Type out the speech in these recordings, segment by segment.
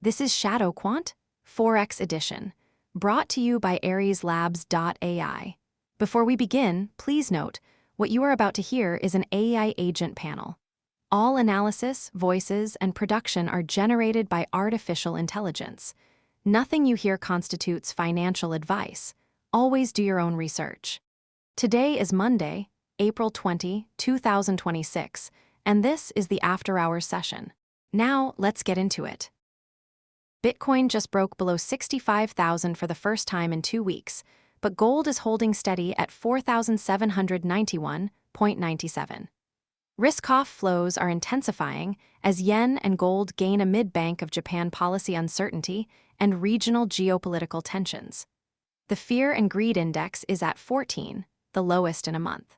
This is ShadowQuant Forex Edition, brought to you by AriesLabs.ai. Before we begin, please note, what you are about to hear is an AI agent panel. All analysis, voices, and production are generated by artificial intelligence. Nothing you hear constitutes financial advice. Always do your own research. Today is Monday, April 20, 2026, and this is the After Hours session. Now, let's get into it. Bitcoin just broke below 65,000 for the first time in 2 weeks, but gold is holding steady at 4,791.97. Risk-off flows are intensifying as yen and gold gain amid Bank of Japan policy uncertainty and regional geopolitical tensions. The Fear and Greed Index is at 14, the lowest in a month.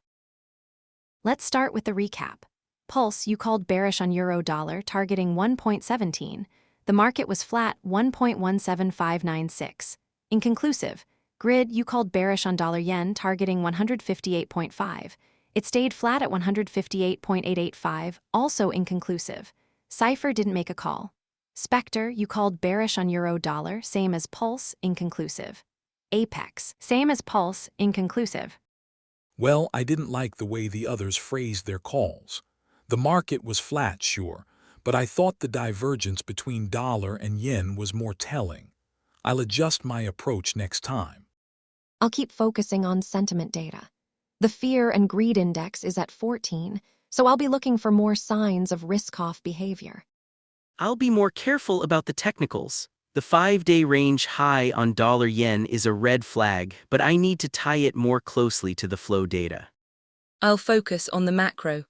Let's start with the recap. Pulse, you called bearish on euro-dollar, targeting 1.17. The market was flat 1.17596. Inconclusive. Grid, you called bearish on dollar-yen, targeting 158.5. It stayed flat at 158.885, also inconclusive. CIPHER didn't make a call. SPECTER, you called bearish on euro-dollar, same as Pulse, inconclusive. Apex, same as Pulse, inconclusive. Well, I didn't like the way the others phrased their calls. The market was flat, sure, but I thought the divergence between dollar and yen was more telling. I'll adjust my approach next time. I'll keep focusing on sentiment data. The Fear and Greed Index is at 14, so I'll be looking for more signs of risk-off behavior. I'll be more careful about the technicals. The 5-day range high on dollar-yen is a red flag, but I need to tie it more closely to the flow data. I'll focus on the macro.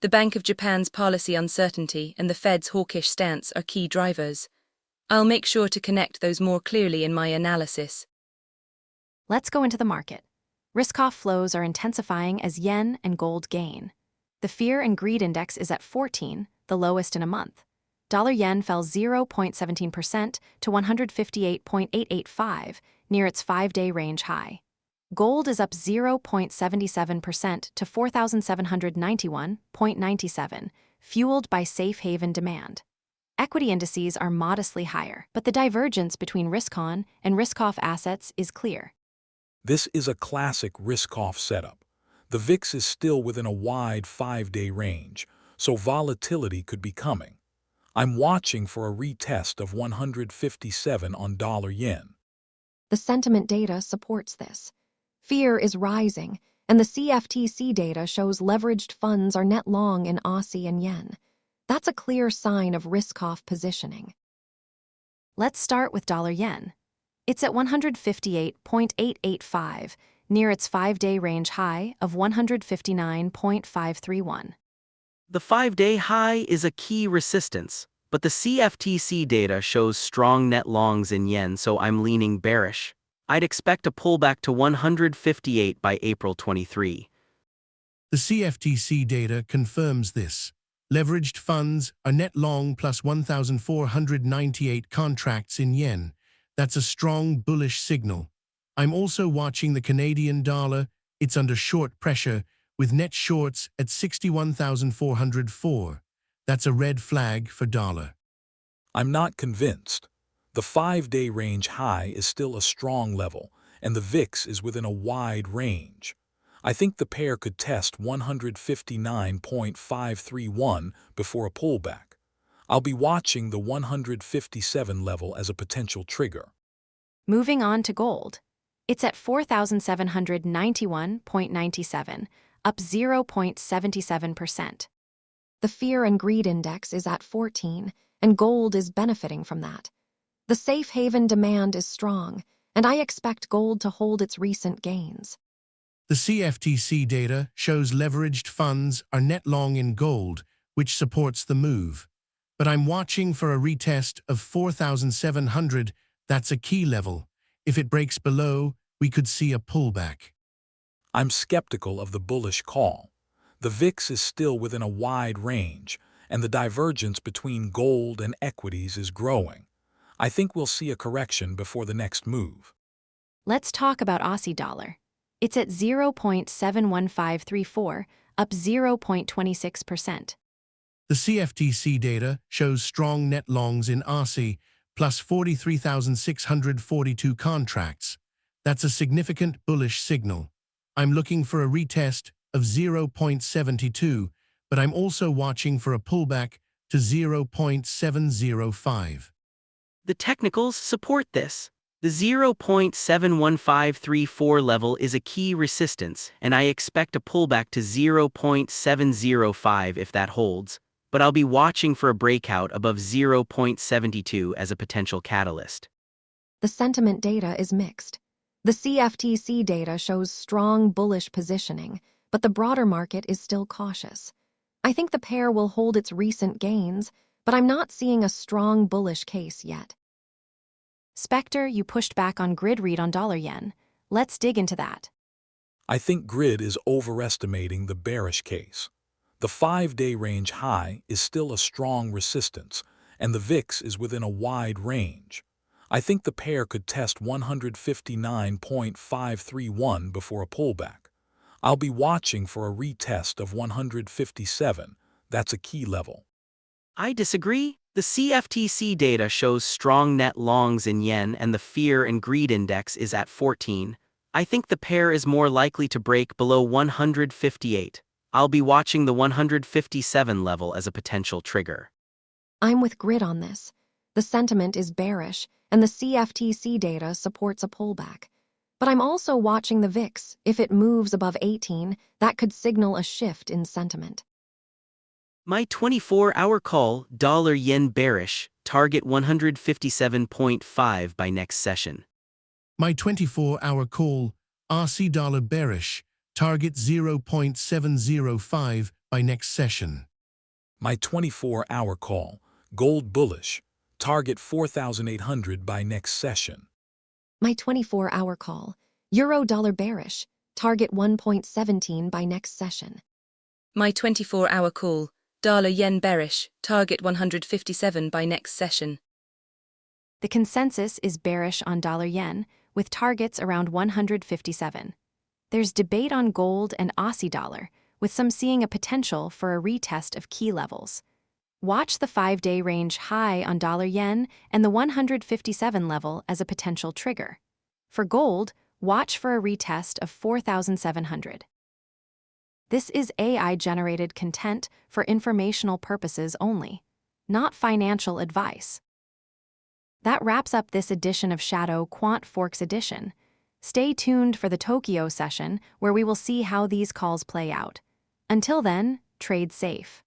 The Bank of Japan's policy uncertainty and the Fed's hawkish stance are key drivers. I'll make sure to connect those more clearly in my analysis. Let's go into the market. Risk-off flows are intensifying as yen and gold gain. The Fear and Greed Index is at 14, the lowest in a month. Dollar-yen fell 0.17% to 158.885, near its 5-day range high. Gold is up 0.77% to 4,791.97, fueled by safe haven demand. Equity indices are modestly higher, but the divergence between risk-on and risk-off assets is clear. This is a classic risk-off setup. The VIX is still within a wide 5-day range, so volatility could be coming. I'm watching for a retest of 157 on dollar-yen. The sentiment data supports this. Fear is rising, and the CFTC data shows leveraged funds are net long in Aussie and yen. That's a clear sign of risk-off positioning. Let's start with dollar-yen. It's at 158.885, near its 5-day range high of 159.531. The 5-day high is a key resistance, but the CFTC data shows strong net longs in yen, so I'm leaning bearish. I'd expect a pullback to 158 by April 23. The CFTC data confirms this. Leveraged funds are net long plus 1,498 contracts in yen. That's a strong bullish signal. I'm also watching the Canadian dollar. It's under short pressure, with net shorts at 61,404. That's a red flag for dollar. I'm not convinced. The 5-day range high is still a strong level, and the VIX is within a wide range. I think the pair could test 159.531 before a pullback. I'll be watching the 157 level as a potential trigger. Moving on to gold. It's at 4,791.97, up 0.77%. The Fear and Greed Index is at 14, and gold is benefiting from that. The safe haven demand is strong, and I expect gold to hold its recent gains. The CFTC data shows leveraged funds are net long in gold, which supports the move. But I'm watching for a retest of 4,700. That's a key level. If it breaks below, we could see a pullback. I'm skeptical of the bullish call. The VIX is still within a wide range, and the divergence between gold and equities is growing. I think we'll see a correction before the next move. Let's talk about Aussie dollar. It's at 0.71534, up 0.26%. The CFTC data shows strong net longs in Aussie, plus 43,642 contracts. That's a significant bullish signal. I'm looking for a retest of 0.72, but I'm also watching for a pullback to 0.705. The technicals support this. The 0.71534 level is a key resistance, and I expect a pullback to 0.705 if that holds, but I'll be watching for a breakout above 0.72 as a potential catalyst. The sentiment data is mixed. The CFTC data shows strong bullish positioning, but the broader market is still cautious. I think the pair will hold its recent gains, but I'm not seeing a strong bullish case yet. SPECTER, you pushed back on grid read on dollar-yen. Let's dig into that. I think grid is overestimating the bearish case. The 5-day range high is still a strong resistance, and the VIX is within a wide range. I think the pair could test 159.531 before a pullback. I'll be watching for a retest of 157. That's a key level. I disagree. The CFTC data shows strong net longs in yen and the fear and greed index is at 14. I think the pair is more likely to break below 158. I'll be watching the 157 level as a potential trigger. I'm with grid on this. The sentiment is bearish, and the CFTC data supports a pullback. But I'm also watching the VIX. If it moves above 18, that could signal a shift in sentiment. My 24-hour call, dollar-yen bearish, target 157.5 by next session. My 24-hour call, RC dollar bearish, target 0.705 by next session. My 24-hour call, gold bullish, target 4,800 by next session. My 24-hour call, euro dollar bearish, target 1.17 by next session. My 24-hour call, dollar-yen bearish, target 157 by next session. The consensus is bearish on dollar-yen, with targets around 157. There's debate on gold and Aussie dollar, with some seeing a potential for a retest of key levels. Watch the 5-day range high on dollar-yen and the 157 level as a potential trigger. For gold, watch for a retest of 4,700. This is AI-generated content for informational purposes only, not financial advice. That wraps up this edition of ShadowQuant Forex Edition. Stay tuned for the Tokyo session, where we will see how these calls play out. Until then, trade safe.